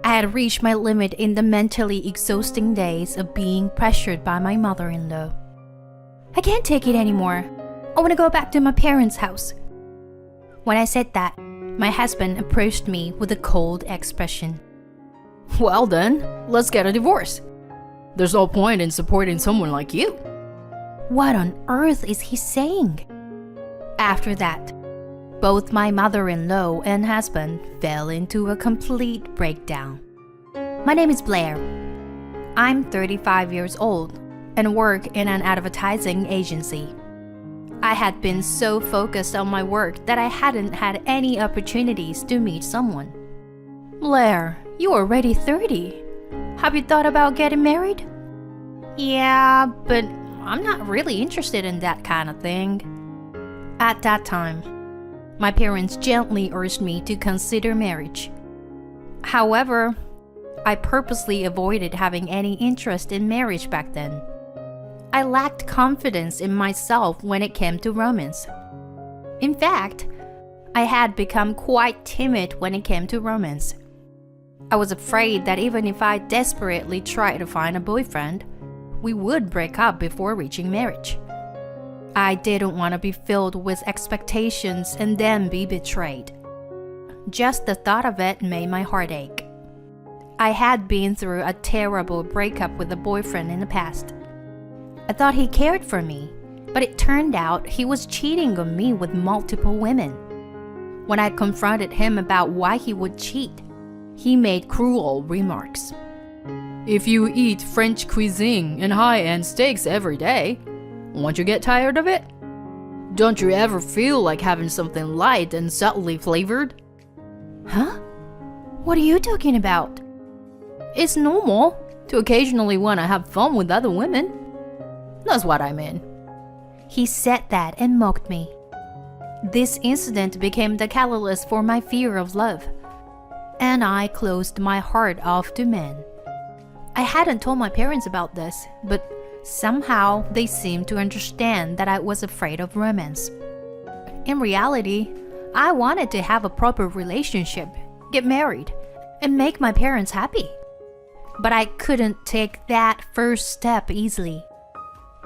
I had reached my limit in the mentally exhausting days of being pressured by my mother-in-law. I can't take it anymore. I want to go back to my parents' house. When I said that, my husband approached me with a cold expression. Well then, let's get a divorce. There's no point in supporting someone like you. What on earth is he saying? After that, both my mother-in-law and husband fell into a complete breakdown. My name is Blair. I'm 35 years old and work in an advertising agency. I had been so focused on my work that I hadn't had any opportunities to meet someone. Blair, you're already 30. Have you thought about getting married? Yeah, but I'm not really interested in that kind of thing. At that time, my parents gently urged me to consider marriage. However, I purposely avoided having any interest in marriage back then. I lacked confidence in myself when it came to romance. In fact, I had become quite timid when it came to romance. I was afraid that even if I desperately tried to find a boyfriend, we would break up before reaching marriage. I didn't want to be filled with expectations and then be betrayed. Just the thought of it made my heart ache. I had been through a terrible breakup with a boyfriend in the past. I thought he cared for me, but it turned out he was cheating on me with multiple women. When I confronted him about why he would cheat, he made cruel remarks. If you eat French cuisine and high-end steaks every day, won't you get tired of it? Don't you ever feel like having something light and subtly flavored? Huh? What are you talking about? It's normal to occasionally want to have fun with other women. That's what I mean. He said that and mocked me. This incident became the catalyst for my fear of love, and I closed my heart off to men. I hadn't told my parents about this, but somehow they seemed to understand that I was afraid of romance. In reality, I wanted to have a proper relationship, get married, and make my parents happy. But I couldn't take that first step easily.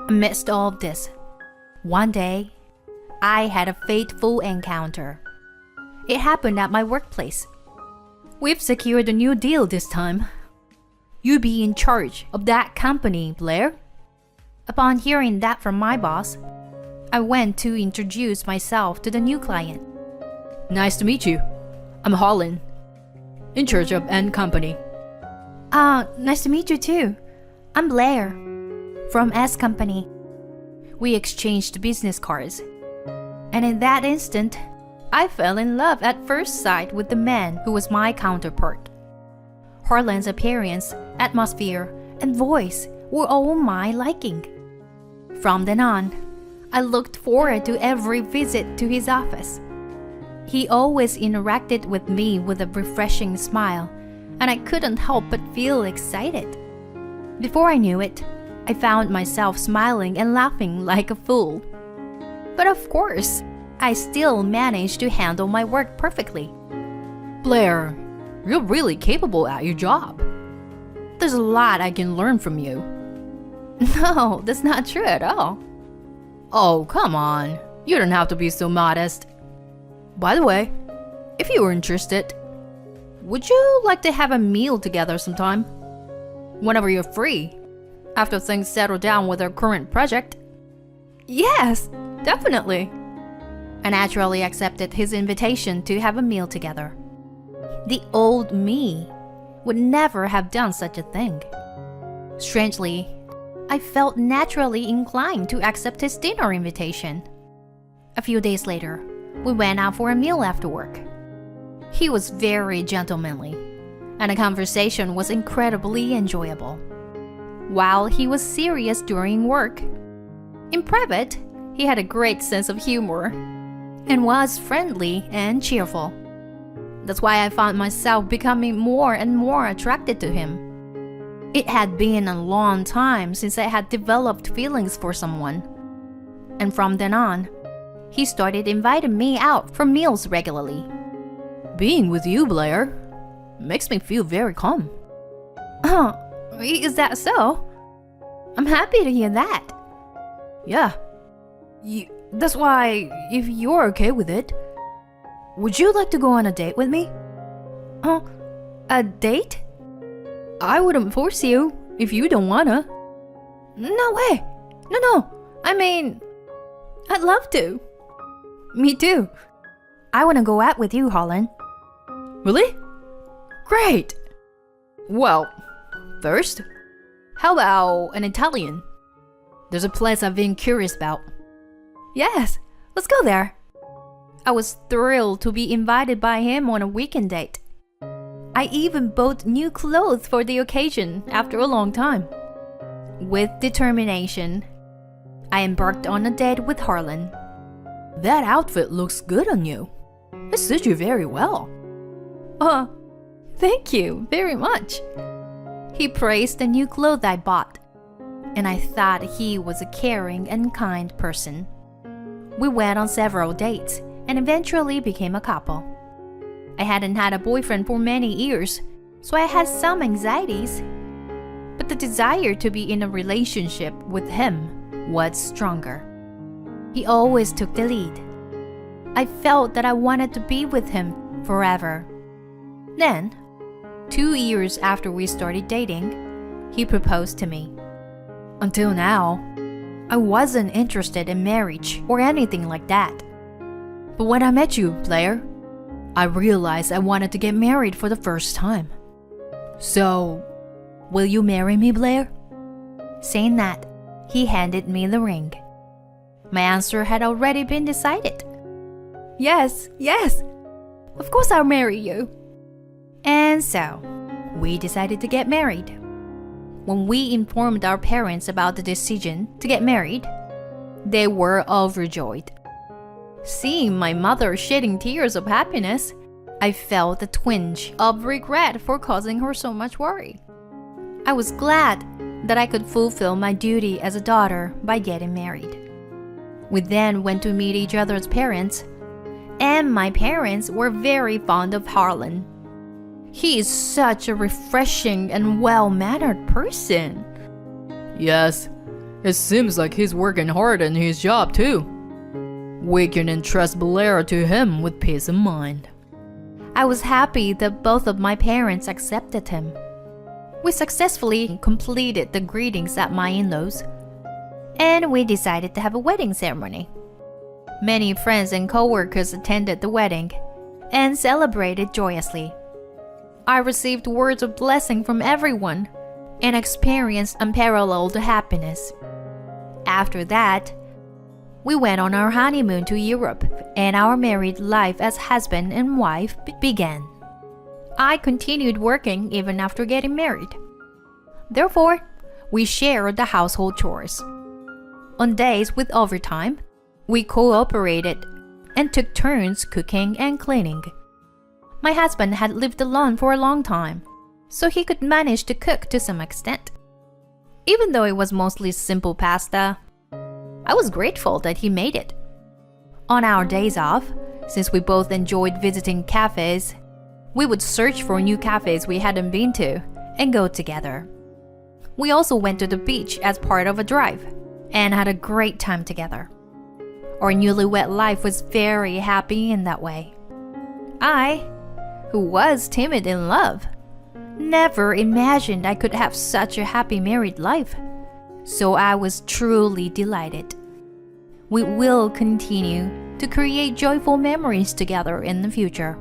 Amidst all of this, one day, I had a fateful encounter. It happened at my workplace. We've secured a new deal this time. You be in charge of that company, Blair. Upon hearing that from my boss, I went to introduce myself to the new client. Nice to meet you. I'm Holland, in charge of N Company. Nice to meet you too. I'm Blair, from S Company. We exchanged business cards, and in that instant, I fell in love at first sight with the man who was my counterpart. Harlan's appearance, atmosphere, and voice were all my liking. From then on, I looked forward to every visit to his office. He always interacted with me with a refreshing smile, and I couldn't help but feel excited. Before I knew it, I found myself smiling and laughing like a fool. But of course, I still managed to handle my work perfectly. Blair, you're really capable at your job. There's a lot I can learn from you. No, that's not true at all. Oh, come on. You don't have to be so modest. By the way, if you were interested, would you like to have a meal together sometime? Whenever you're free, after things settle down with our current project. Yes, definitely. I naturally accepted his invitation to have a meal together. The old me would never have done such a thing. Strangely, I felt naturally inclined to accept his dinner invitation. A few days later, we went out for a meal after work. He was very gentlemanly, and the conversation was incredibly enjoyable. While he was serious during work, in private, he had a great sense of humor and was friendly and cheerful. That's why I found myself becoming more and more attracted to him. It had been a long time since I had developed feelings for someone. And from then on, he started inviting me out for meals regularly. Being with you, Blair, makes me feel very calm. Oh, is that so? I'm happy to hear that. Yeah. That's why, if you're okay with it, would you like to go on a date with me? Oh, a date? I wouldn't force you if you don't wanna. No way. No. I mean, I'd love to. Me too. I want to go out with you, Harlan. Really? Great! Well, first, how about an Italian? There's a place I've been curious about. Yes, let's go there. I was thrilled to be invited by him on a weekend date. I even bought new clothes for the occasion after a long time. With determination, I embarked on a date with Harlan. That outfit looks good on you. It suits you very well. Oh, thank you very much. He praised the new clothes I bought, and I thought he was a caring and kind person. We went on several dates and eventually became a couple. I hadn't had a boyfriend for many years, so I had some anxieties. But the desire to be in a relationship with him was stronger. He always took the lead. I felt that I wanted to be with him forever. Then, 2 years after we started dating, he proposed to me. Until now, I wasn't interested in marriage or anything like that. But when I met you, Blair, I realized I wanted to get married for the first time. So, will you marry me, Blair? Saying that, he handed me the ring. My answer had already been decided. Yes. Of course I'll marry you. And so, we decided to get married. When we informed our parents about the decision to get married, they were overjoyed. Seeing my mother shedding tears of happiness, I felt a twinge of regret for causing her so much worry. I was glad that I could fulfill my duty as a daughter by getting married. We then went to meet each other's parents, and my parents were very fond of Harlan. He is such a refreshing and well-mannered person. Yes, it seems like he's working hard in his job too. We can entrust Blair to him with peace of mind. I was happy that both of my parents accepted him. We successfully completed the greetings at my in-laws, and we decided to have a wedding ceremony. Many friends and co-workers attended the wedding and celebrated joyously. I received words of blessing from everyone and experienced unparalleled happiness. After that, we went on our honeymoon to Europe, and our married life as husband and wife began. I continued working even after getting married. Therefore, we shared the household chores. On days with overtime, we cooperated and took turns cooking and cleaning. My husband had lived alone for a long time, so he could manage to cook to some extent. Even though it was mostly simple pasta, I was grateful that he made it. On our days off, since we both enjoyed visiting cafes, we would search for new cafes we hadn't been to and go together. We also went to the beach as part of a drive and had a great time together. Our newlywed life was very happy in that way. I, who was timid in love, never imagined I could have such a happy married life. So I was truly delighted. We will continue to create joyful memories together in the future.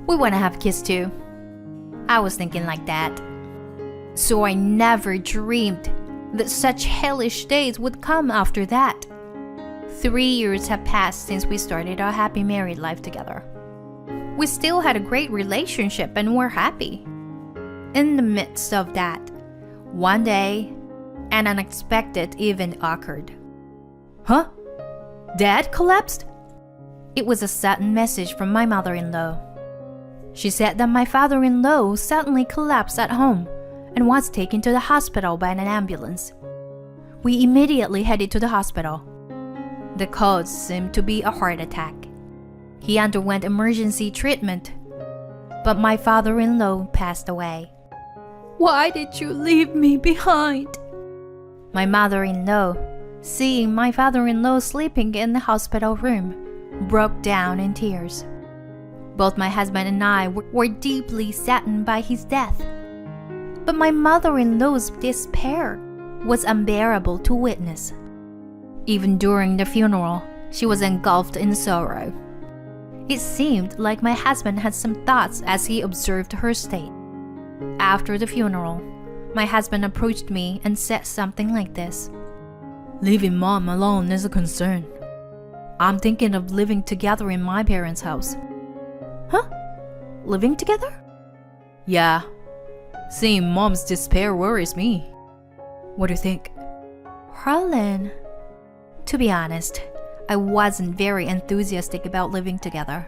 We want to have kids too. I was thinking like that. So I never dreamed that such hellish days would come after that. 3 years have passed since we started our happy married life together. We still had a great relationship and were happy. In the midst of that, one day, an unexpected event occurred. Huh? Dad collapsed? It was a sudden message from my mother-in-law. She said that my father-in-law suddenly collapsed at home and was taken to the hospital by an ambulance. We immediately headed to the hospital. The cause seemed to be a heart attack. He underwent emergency treatment, but my father-in-law passed away. Why did you leave me behind? My mother-in-law, seeing my father-in-law sleeping in the hospital room, broke down in tears. Both my husband and I were deeply saddened by his death. But my mother-in-law's despair was unbearable to witness. Even during the funeral, she was engulfed in sorrow. It seemed like my husband had some thoughts as he observed her state. After the funeral, my husband approached me and said something like this. Leaving mom alone is a concern. I'm thinking of living together in my parents' house. Huh? Living together? Yeah. Seeing mom's despair worries me. What do you think? Harlan, to be honest, I wasn't very enthusiastic about living together.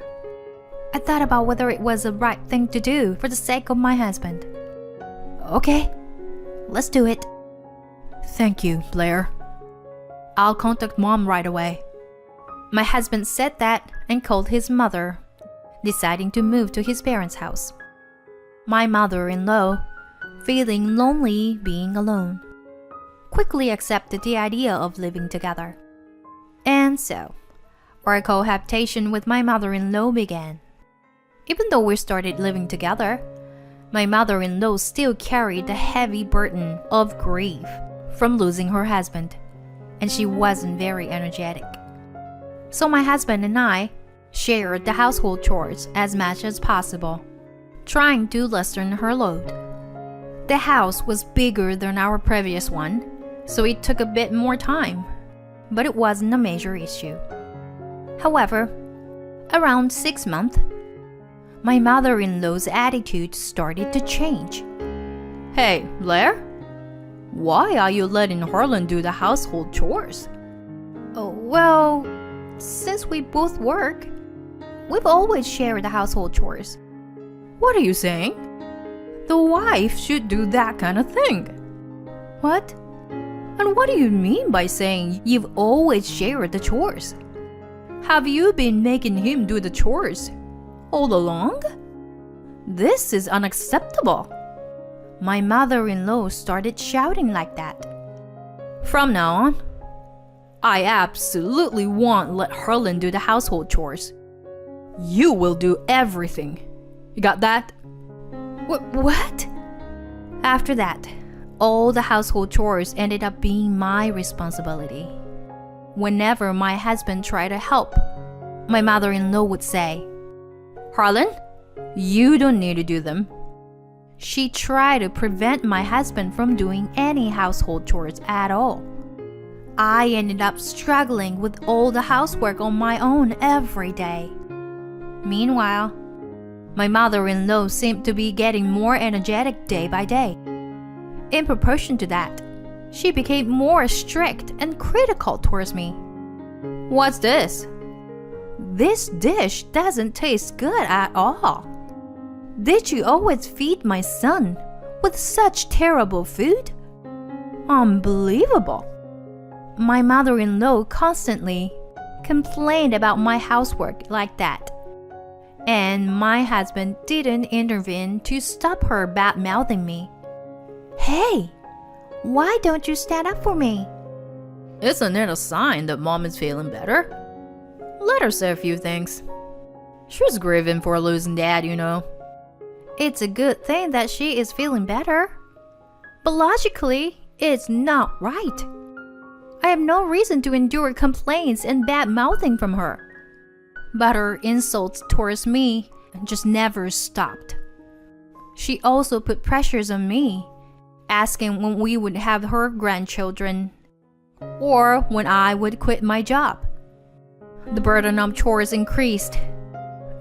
I thought about whether it was the right thing to do for the sake of my husband. Okay, let's do it. Thank you, Blair. I'll contact mom right away. My husband said that and called his mother, deciding to move to his parents' house. My mother-in-law, feeling lonely being alone, quickly accepted the idea of living together. And so, our cohabitation with my mother-in-law began. Even though we started living together, my mother-in-law still carried the heavy burden of grief from losing her husband, and she wasn't very energetic. So my husband and I shared the household chores as much as possible, trying to lessen her load. The house was bigger than our previous one, so it took a bit more time, but it wasn't a major issue. However, around 6 months, my mother-in-law's attitude started to change. Hey, Blair? Why are you letting Harlan do the household chores? Oh, well, since we both work, we've always shared the household chores. What are you saying? The wife should do that kind of thing. What? And what do you mean by saying you've always shared the chores? Have you been making him do the chores all along? This is unacceptable. My mother-in-law started shouting like that. From now on, I absolutely won't let Harlan do the household chores. You will do everything. You got that? What? After that, all the household chores ended up being my responsibility. Whenever my husband tried to help, my mother-in-law would say, Harlan, you don't need to do them. She tried to prevent my husband from doing any household chores at all. I ended up struggling with all the housework on my own every day. Meanwhile, my mother-in-law seemed to be getting more energetic day by day. In proportion to that, she became more strict and critical towards me. What's this? This dish doesn't taste good at all. Did you always feed my son with such terrible food? Unbelievable. My mother-in-law constantly complained about my housework like that. And my husband didn't intervene to stop her bad-mouthing me. Hey, why don't you stand up for me? Isn't it a sign that mom is feeling better? Let her say a few things. She's grieving for losing dad, you know. It's a good thing that she is feeling better. But logically, it's not right. I have no reason to endure complaints and bad-mouthing from her. But her insults towards me just never stopped. She also put pressures on me, asking when we would have her grandchildren, or when I would quit my job. The burden of chores increased,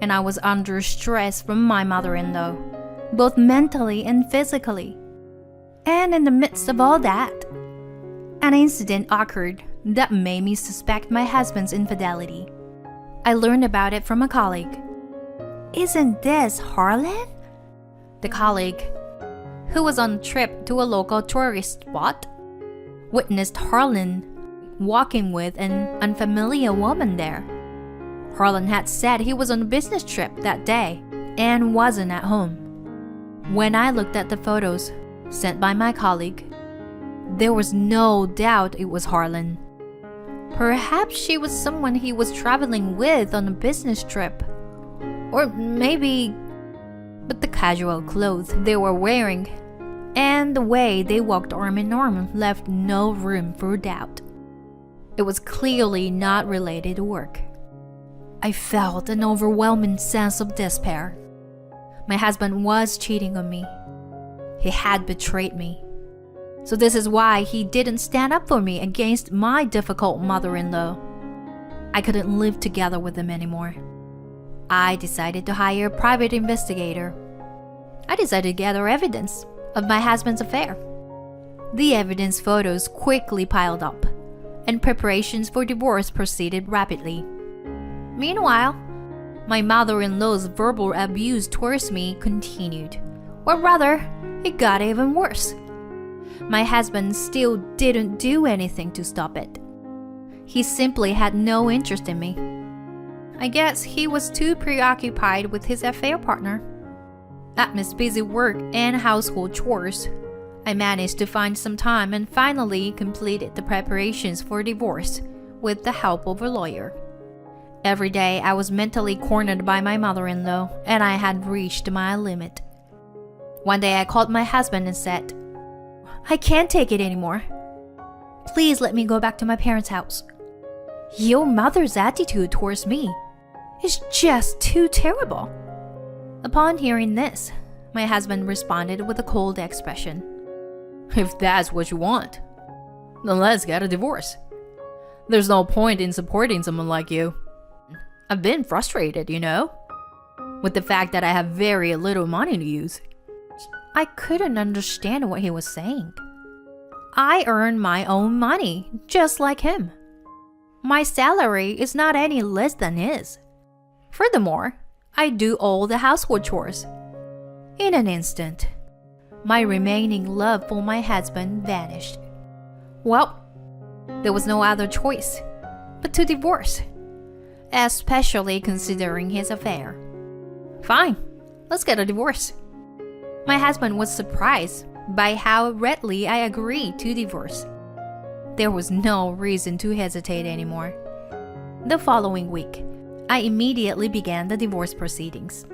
and I was under stress from my mother-in-law, both mentally and physically. And in the midst of all that, an incident occurred that made me suspect my husband's infidelity. I learned about it from a colleague. Isn't this Harlan? The colleague, who was on a trip to a local tourist spot, witnessed Harlan walking with an unfamiliar woman there. Harlan had said he was on a business trip that day and wasn't at home. When I looked at the photos sent by my colleague, there was no doubt it was Harlan. Perhaps she was someone he was traveling with on a business trip. Or maybe... But the casual clothes they were wearing and the way they walked arm in arm left no room for doubt. It was clearly not related to work. I felt an overwhelming sense of despair. My husband was cheating on me. He had betrayed me. So this is why he didn't stand up for me against my difficult mother-in-law. I couldn't live together with him anymore. I decided to hire a private investigator. I decided to gather evidence of my husband's affair. The evidence photos quickly piled up, and preparations for divorce proceeded rapidly. Meanwhile, my mother-in-law's verbal abuse towards me continued, or rather, it got even worse. My husband still didn't do anything to stop it. He simply had no interest in me. I guess he was too preoccupied with his affair partner. Amidst busy work and household chores, I managed to find some time and finally completed the preparations for divorce with the help of a lawyer. Every day I was mentally cornered by my mother-in-law and I had reached my limit. One day I called my husband and said, "I can't take it anymore. Please let me go back to my parents' house. Your mother's attitude towards me is just too terrible." Upon hearing this, my husband responded with a cold expression. If that's what you want, then let's get a divorce. There's no point in supporting someone like you. I've been frustrated, with the fact that I have very little money to use. I couldn't understand what he was saying. I earn my own money, just like him. My salary is not any less than his. Furthermore, I do all the household chores. In an instant, my remaining love for my husband vanished. Well, there was no other choice but to divorce, especially considering his affair. Fine, let's get a divorce. My husband was surprised by how readily I agreed to divorce. There was no reason to hesitate anymore. The following week, I immediately began the divorce proceedings.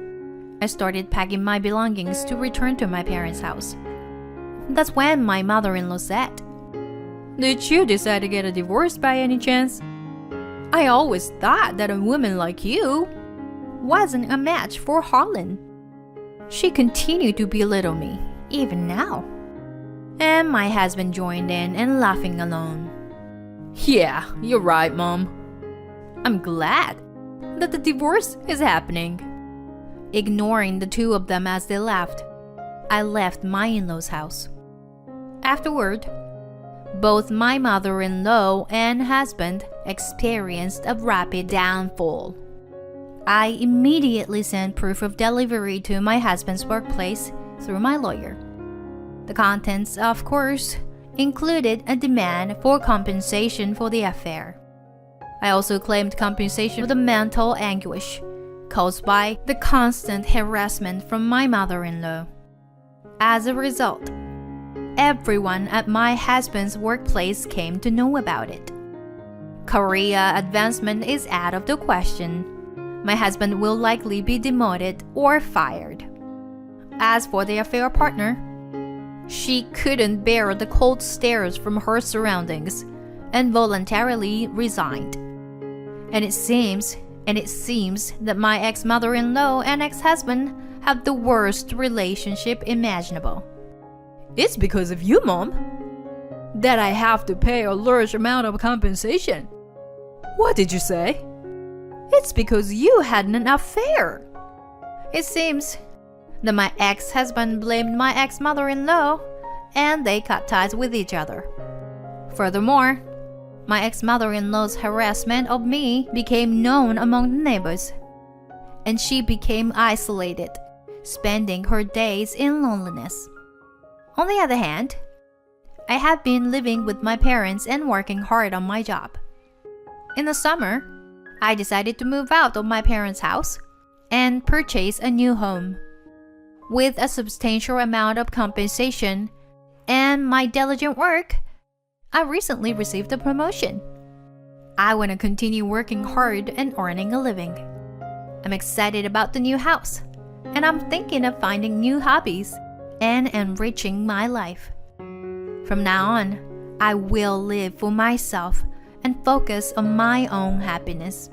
I started packing my belongings to return to my parents' house. That's when my mother-in-law said, Did you decide to get a divorce by any chance? "I always thought that a woman like you wasn't a match for Harlan." She continued to belittle me, even now. And my husband joined in and laughing alone. Yeah, you're right, Mom. I'm glad that the divorce is happening. Ignoring the two of them as they laughed, I left my in-laws' house. Afterward, both my mother-in-law and husband experienced a rapid downfall. I immediately sent proof of delivery to my husband's workplace through my lawyer. The contents, of course, included a demand for compensation for the affair. I also claimed compensation for the mental anguish caused by the constant harassment from my mother-in-law. As a result, everyone at my husband's workplace came to know about it. Career advancement is out of the question. My husband will likely be demoted or fired. As for the affair partner, she couldn't bear the cold stares from her surroundings and voluntarily resigned. And it seems that my ex-mother-in-law and ex-husband have the worst relationship imaginable. It's because of you, Mom, that I have to pay a large amount of compensation. What did you say? It's because you had an affair. It seems that my ex-husband blamed my ex-mother-in-law and they cut ties with each other. Furthermore, my ex-mother-in-law's harassment of me became known among the neighbors, and she became isolated, spending her days in loneliness. On the other hand, I have been living with my parents and working hard on my job. In the summer, I decided to move out of my parents' house and purchase a new home. With a substantial amount of compensation and my diligent work, I recently received a promotion. I want to continue working hard and earning a living. I'm excited about the new house, and I'm thinking of finding new hobbies and enriching my life. From now on, I will live for myself and focus on my own happiness.